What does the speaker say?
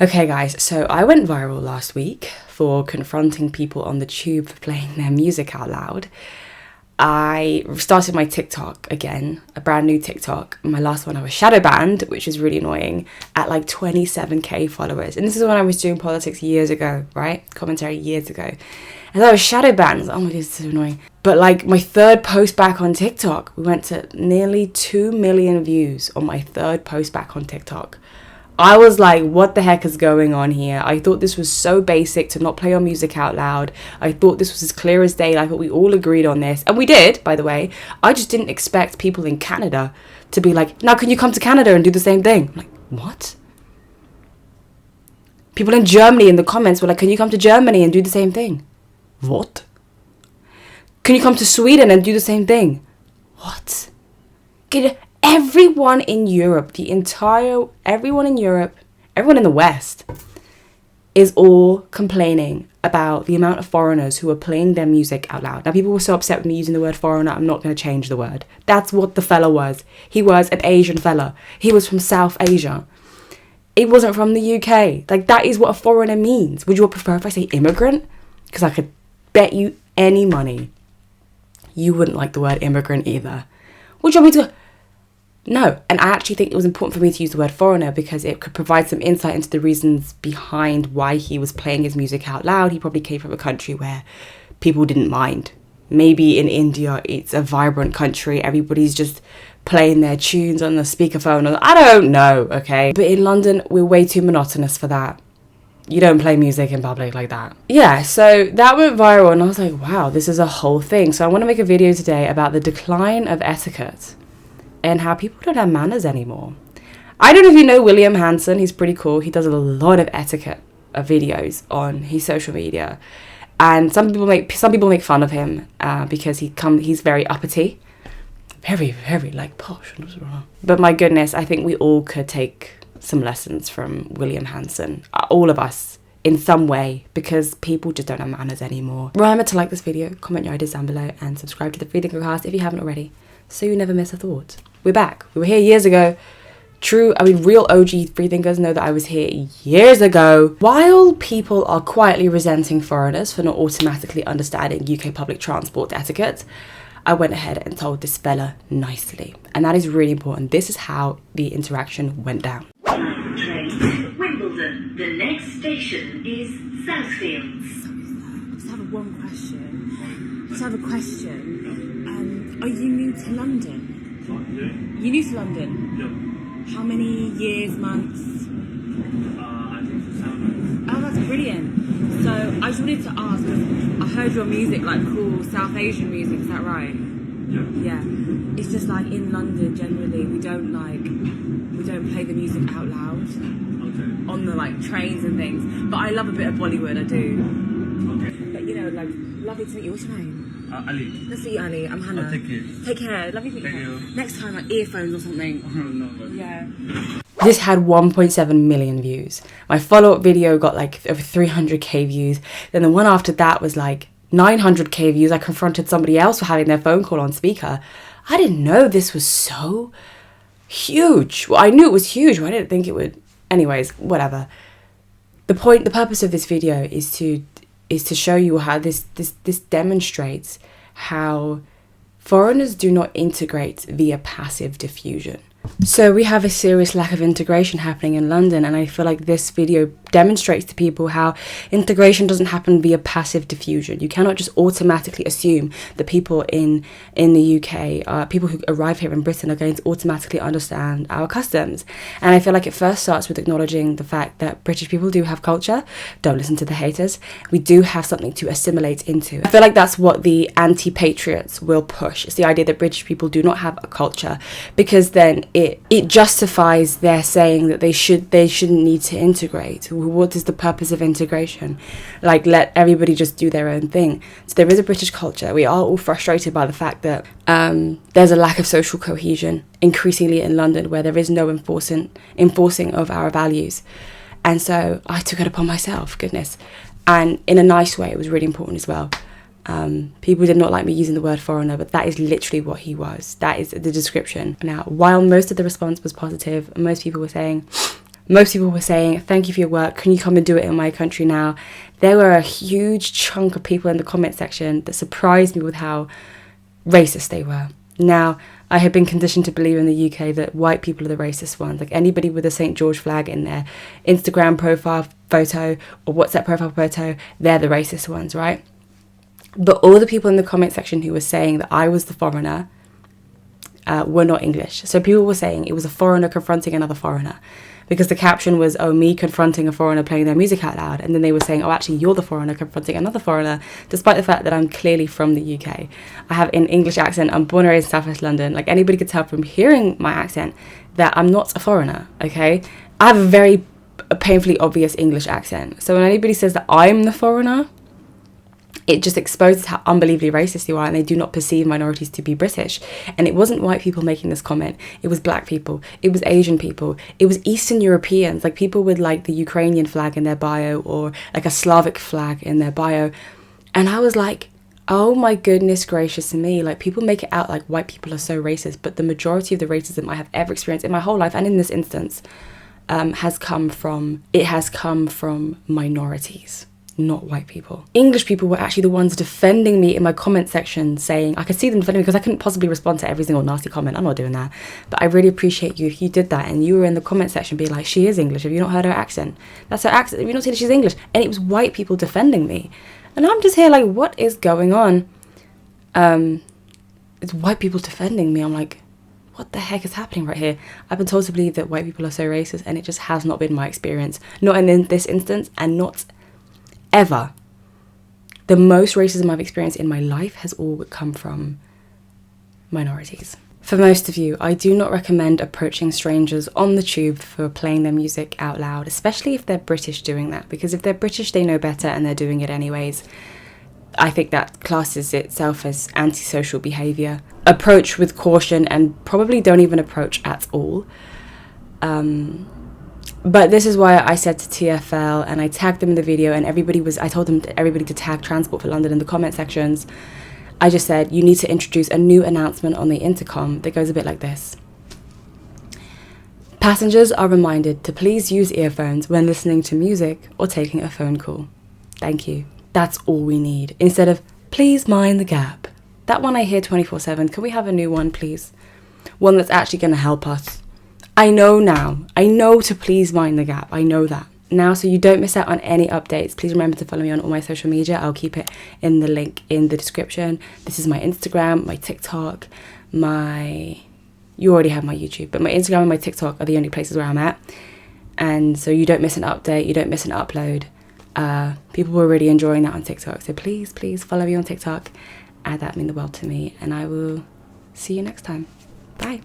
Okay guys, so I went viral last week for confronting people on the tube for playing their music out loud. I started my TikTok again, a brand new TikTok. My last one I was shadow banned, which is really annoying, at like 27k followers. And this is when I was doing politics years ago, right? Commentary years ago. And I was shadow banned. I was like, oh my god, this is so annoying. But like my third post back on TikTok, we went to nearly 2 million views on my third post back on TikTok. I was like, what the heck is going on here? I thought this was so basic to not play our music out loud. I thought this was as clear as day. I thought we all agreed on this. And we did, by the way. I just didn't expect people in Canada to be like, now can you come to Canada and do the same thing? I'm like, what? People in Germany in the comments were like, can you come to Germany and do the same thing? What? Can you come to Sweden and do the same thing? What? Everyone in Europe, everyone in Europe, everyone in the West is all complaining about the amount of foreigners who are playing their music out loud. Now, people were so upset with me using the word foreigner, I'm not going to change the word. That's what the fella was. He was an Asian fella. He was from South Asia. It wasn't from the UK. Like, that is what a foreigner means. Would you prefer if I say immigrant? Because I could bet you any money you wouldn't like the word immigrant either. Would you want me to... No, and I actually think it was important for me to use the word foreigner because it could provide some insight into the reasons behind why he was playing his music out loud. He probably came from a country where people didn't mind. Maybe in India, it's a vibrant country. Everybody's just playing their tunes on the speakerphone. I don't know, okay? But in London, we're way too monotonous for that. You don't play music in public like that. Yeah, so that went viral and I was like, wow, this is a whole thing. So I want to make a video today about the decline of etiquette and how people don't have manners anymore. I don't know if you know William Hanson. He's pretty cool. He does a lot of etiquette videos on his social media, and some people make fun of him because he's very uppity, very like posh. But my goodness, I think we all could take some lessons from William Hanson, all of us in some way, because people just don't have manners anymore. Remember to like this video, comment your ideas down below, and subscribe to the Freethinker Cast if you haven't already, so you never miss a thought. We're back. We were here years ago. Real OG freethinkers know that I was here years ago. While people are quietly resenting foreigners for not automatically understanding UK public transport etiquette, I went ahead and told this fella nicely. And that is really important. This is how the interaction went down. Train to Wimbledon. The next station is Southfields. Just have a question. Are you new to London? Yeah. You new to London? Yeah. How many years, months? I think it's 7 months. Oh, that's brilliant. So I just wanted to ask, 'cause I heard your music, like cool South Asian music, is that right? Yeah. Yeah. It's just like in London generally we don't play the music out loud on the like trains and things. But I love a bit of Bollywood, I do. Okay. But you know, like, lovely to meet you. What's your name? Ali. Nice to meet you, Ali. I'm Hannah. Oh, take care. Take care. Lovely to meet Thank you. Next time, like earphones or something. No, but Yeah. This had 1.7 million views. My follow-up video got like over 300k views. Then the one after that was like 900k views. I confronted somebody else for having their phone call on speaker. I didn't know this was so huge. Well, I knew it was huge, but I didn't think it would. Anyways, whatever. The purpose of this video is to show you how this demonstrates how foreigners do not integrate via passive diffusion. So we have a serious lack of integration happening in London, and I feel like this video demonstrates to people how integration doesn't happen via passive diffusion. You cannot just automatically assume that people in the UK, people who arrive here in Britain, are going to automatically understand our customs. And I feel like it first starts with acknowledging the fact that British people do have culture. Don't listen to the haters. We do have something to assimilate into. I feel like that's what the anti-patriots will push. It's the idea that British people do not have a culture, because then it justifies their saying that they shouldn't need to integrate. What is the purpose of integration? Like, let everybody just do their own thing. So there is a British culture. We are all frustrated by the fact that there's a lack of social cohesion increasingly in London, where there is no enforcing of our values. And so I took it upon myself, goodness. And in a nice way, it was really important as well. People did not like me using the word foreigner, but that is literally what he was. That is the description. Now, while most of the response was positive, most people were saying, Most people were saying, thank you for your work, can you come and do it in my country now? There were a huge chunk of people in the comment section that surprised me with how racist they were. Now, I had been conditioned to believe in the UK that white people are the racist ones. Like anybody with a St. George flag in their Instagram profile photo or WhatsApp profile photo, they're the racist ones, right? But all the people in the comment section who were saying that I was the foreigner were not English. So people were saying it was a foreigner confronting another foreigner, because the caption was, oh, me confronting a foreigner playing their music out loud. And then they were saying, oh, actually, you're the foreigner confronting another foreigner, despite the fact that I'm clearly from the UK. I have an English accent. I'm born and raised in South West London. Like, anybody could tell from hearing my accent that I'm not a foreigner, okay? I have a very painfully obvious English accent. So when anybody says that I'm the foreigner, it just exposes how unbelievably racist you are, and they do not perceive minorities to be British. And it wasn't white people making this comment. It was black people. It was Asian people. It was Eastern Europeans, like people with like the Ukrainian flag in their bio or like a Slavic flag in their bio. And I was like, oh my goodness gracious me. Like, people make it out like white people are so racist, but the majority of the racism I have ever experienced in my whole life, and in this instance, has come from minorities, not white people. English people were actually the ones defending me in my comment section, saying, I could see them defending me because I couldn't possibly respond to every single nasty comment. I'm not doing that. But I really appreciate you if you did that and you were in the comment section being like, she is English. Have you not heard her accent? That's her accent. Have you not seen that she's English? And it was white people defending me. And I'm just here like, what is going on? It's white people defending me. I'm like, what the heck is happening right here? I've been told to believe that white people are so racist, and it just has not been my experience. Not in this instance, and not ever. The most racism I've experienced in my life has all come from minorities. For most of you, I do not recommend approaching strangers on the tube for playing their music out loud, especially if they're British doing that, because if they're British, they know better and they're doing it anyways. I think that classes itself as antisocial behaviour. Approach with caution and probably don't even approach at all. But this is why I said to TfL, and I tagged them in the video, and I told everybody to tag Transport for London in the comment sections. I just said, you need to introduce a new announcement on the intercom that goes a bit like this. Passengers are reminded to please use earphones when listening to music or taking a phone call. Thank you. That's all we need. Instead of, please mind the gap. That one I hear 24/7. Can we have a new one, please? One that's actually going to help us. I know now. I know to please mind the gap. I know that. Now, so you don't miss out on any updates, please remember to follow me on all my social media. I'll keep it in the link in the description. This is my Instagram, my TikTok, you already have my YouTube, but my Instagram and my TikTok are the only places where I'm at. And so you don't miss an update, you don't miss an upload. People were really enjoying that on TikTok. So please follow me on TikTok. That means the world to me. And I will see you next time. Bye.